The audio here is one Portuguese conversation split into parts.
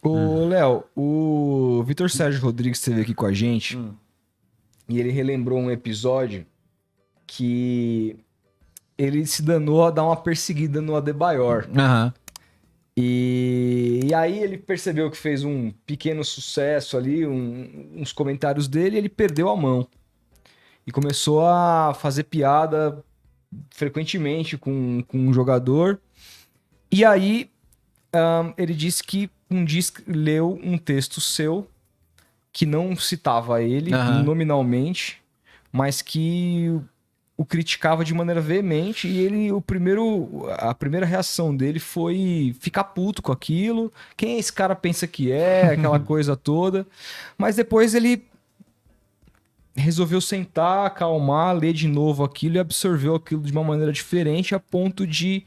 Ô, Léo, o Vitor Sérgio Rodrigues esteve aqui com a gente e ele relembrou um episódio que ele se danou a dar uma perseguida no Adebayor. Aham. E aí ele percebeu que fez um pequeno sucesso ali, uns comentários dele, e ele perdeu a mão. E começou a fazer piada frequentemente com um jogador. E aí ele disse que um dia leu um texto seu que não citava ele nominalmente, mas que o criticava de maneira veemente, e ele, a primeira reação dele foi ficar puto com aquilo. Quem esse cara pensa que é? Aquela coisa toda. Mas depois ele resolveu sentar, acalmar, ler de novo aquilo e absorveu aquilo de uma maneira diferente, a ponto de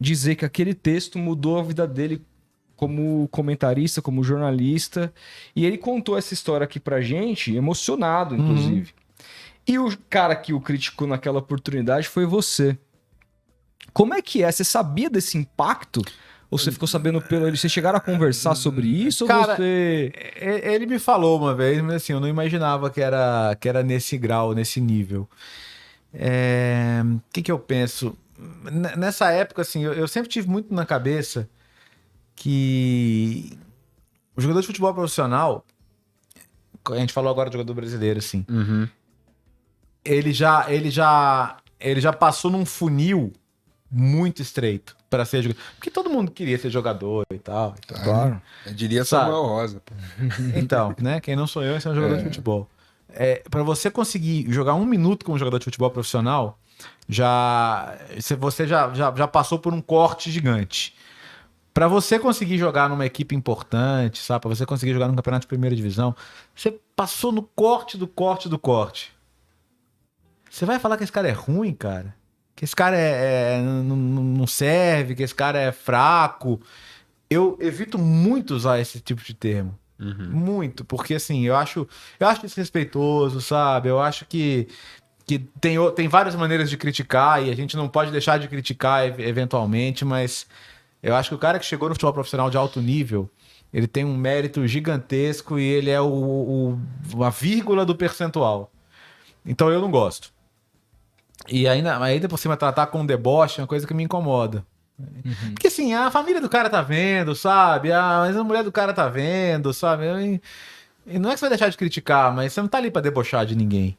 dizer que aquele texto mudou a vida dele como comentarista, como jornalista. E ele contou essa história aqui pra gente, emocionado, inclusive. E o cara que o criticou naquela oportunidade foi você. Como é que é? Você sabia desse impacto? Ou você ficou sabendo pelo... Vocês chegaram a conversar sobre isso? Cara, ou você... ele me falou uma vez, mas assim, eu não imaginava que era nesse grau, nesse nível. O que eu penso? Nessa época, assim, eu sempre tive muito na cabeça que o jogador de futebol profissional, a gente falou agora de jogador brasileiro, assim, ele já passou num funil muito estreito para ser jogador. Porque todo mundo queria ser jogador e tal. Claro. Eu diria Sabe? Samuel Rosa. Pô. Então, né? Quem não sou eu, esse é um jogador de futebol. Para você conseguir jogar 1 minuto como jogador de futebol profissional, você já passou por um corte gigante. Para você conseguir jogar numa equipe importante, sabe? Para você conseguir jogar num campeonato de primeira divisão, você passou no corte do corte do corte. Você vai falar que esse cara é ruim, cara? Que esse cara não serve, que esse cara é fraco? Eu evito muito usar esse tipo de termo. Muito, porque assim, eu acho desrespeitoso, sabe? Eu acho que tem várias maneiras de criticar e a gente não pode deixar de criticar eventualmente, mas eu acho que o cara que chegou no futebol profissional de alto nível, ele tem um mérito gigantesco e ele é a vírgula do percentual. Então eu não gosto. E ainda por cima tratar com deboche é uma coisa que me incomoda. Porque assim, a família do cara tá vendo, sabe? Mas a mulher do cara tá vendo, sabe? E não é que você vai deixar de criticar, mas você não tá ali pra debochar de ninguém.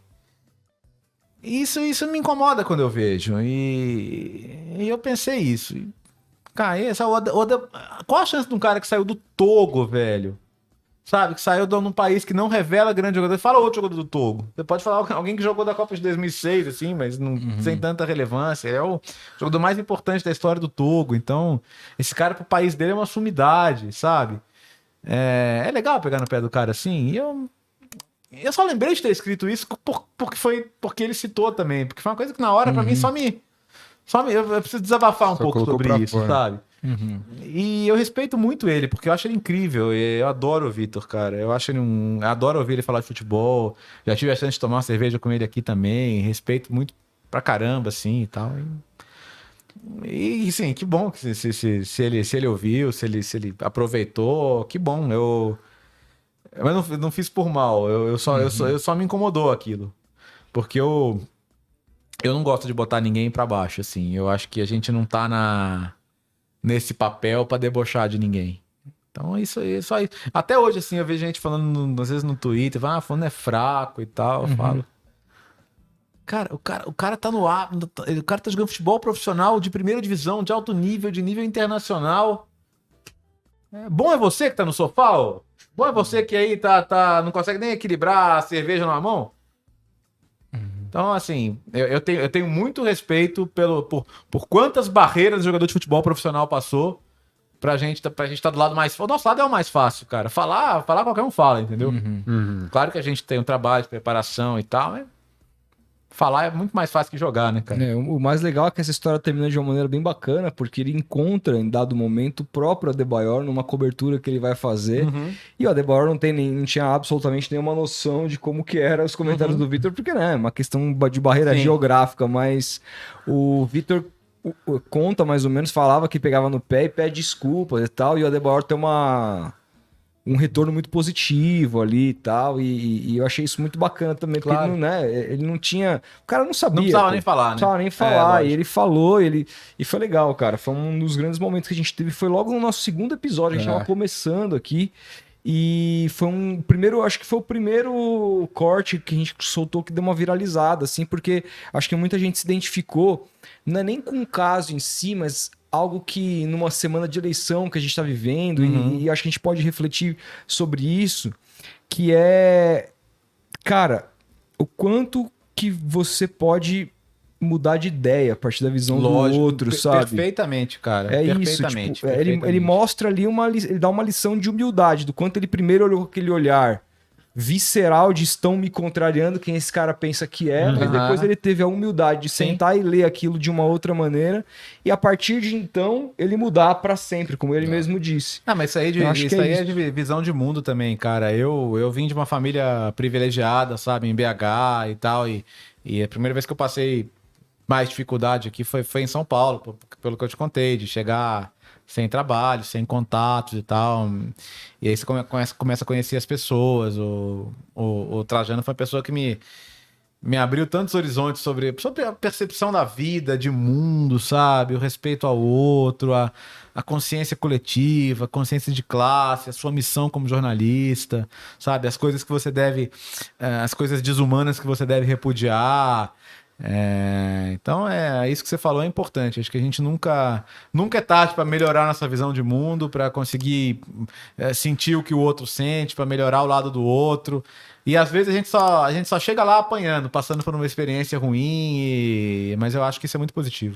Isso me incomoda quando eu vejo. E eu pensei isso. Cara, qual a chance de um cara que saiu do Togo, velho? Sabe? Que saiu de um país que não revela grande jogador. Fala outro jogador do Togo. Você pode falar alguém que jogou da Copa de 2006, assim, mas não sem tanta relevância. É o jogador mais importante da história do Togo. Então, esse cara pro país dele é uma sumidade, sabe? É legal pegar no pé do cara assim. E eu só lembrei de ter escrito isso porque ele citou também. Porque foi uma coisa que na hora, pra mim, eu preciso desabafar um pouco sobre isso, sabe? E eu respeito muito ele, porque eu acho ele incrível. Eu adoro o Vitor, cara. Eu adoro ouvir ele falar de futebol. Já tive a chance de tomar uma cerveja com ele aqui também. Respeito muito pra caramba, assim e tal. E sim, que bom que se ele ouviu, se ele aproveitou, que bom. Mas não fiz por mal. Eu só me incomodou aquilo. Porque eu não gosto de botar ninguém pra baixo, assim. Eu acho que a gente não tá nesse papel pra debochar de ninguém. Então, isso aí. Até hoje, assim, eu vejo gente falando, às vezes no Twitter, falando é fraco e tal. Eu falo. Cara, o cara tá no ar. O cara tá jogando futebol profissional de primeira divisão, de alto nível, de nível internacional. Bom é você que tá no sofá, ó? Bom é você que aí não consegue nem equilibrar a cerveja numa mão? Então, assim, eu tenho muito respeito por quantas barreiras o jogador de futebol profissional passou pra gente estar do lado mais... O nosso lado é o mais fácil, cara. Falar qualquer um fala, entendeu? Claro que a gente tem um trabalho de preparação e tal, mas falar é muito mais fácil que jogar, né, cara? O mais legal é que essa história termina de uma maneira bem bacana, porque ele encontra, em dado momento, o próprio Adebayor numa cobertura que ele vai fazer. E o Adebayor não tinha absolutamente nenhuma noção de como que eram os comentários do Vitor, porque, né, é uma questão de barreira geográfica, mas o Vitor conta mais ou menos, falava que pegava no pé e pede desculpas e tal, e o Adebayor tem uma um retorno muito positivo ali e tal. E eu achei isso muito bacana também, porque Claro. ele não, né, ele não tinha. O cara não sabia. Não precisava pô. nem falar, né? Não precisava nem É, falar. lógico. E ele falou, e foi legal, cara. Foi um dos grandes momentos que a gente teve. Foi logo no nosso segundo episódio, a gente É. tava começando aqui. E foi um primeiro, acho que foi o primeiro corte que a gente soltou que deu uma viralizada, assim, porque acho que muita gente se identificou, não é nem com o caso em si, mas algo que numa semana de eleição que a gente está vivendo, e acho que a gente pode refletir sobre isso, que é, cara, o quanto que você pode mudar de ideia a partir da visão Lógico, do outro, sabe? Perfeitamente, cara. É isso, Perfeitamente, tipo, ele perfeitamente. mostra ali ele dá uma lição de humildade, do quanto ele primeiro olhou com aquele olhar visceral de estão me contrariando quem esse cara pensa que é, mas depois ele teve a humildade de sentar e ler aquilo de uma outra maneira, e a partir de então ele mudar pra sempre, como ele mesmo disse. Ah, mas isso aí, Eu acho que é é de visão de mundo também, cara. Eu vim de uma família privilegiada, sabe, em BH e tal, e a primeira vez que eu passei mais dificuldade aqui foi em São Paulo, pelo que eu te contei, de chegar sem trabalho, sem contatos e tal. E aí você começa a conhecer as pessoas. O Trajano foi uma pessoa que me abriu tantos horizontes sobre a percepção da vida, de mundo, sabe? O respeito ao outro, a consciência coletiva, a consciência de classe, a sua missão como jornalista, sabe? As coisas que você deve, as coisas desumanas que você deve repudiar. Então isso que você falou é importante. Acho que a gente nunca é tarde para melhorar nossa visão de mundo, para conseguir sentir o que o outro sente, para melhorar o lado do outro. E às vezes a gente só chega lá apanhando, passando por uma experiência ruim, mas eu acho que isso é muito positivo.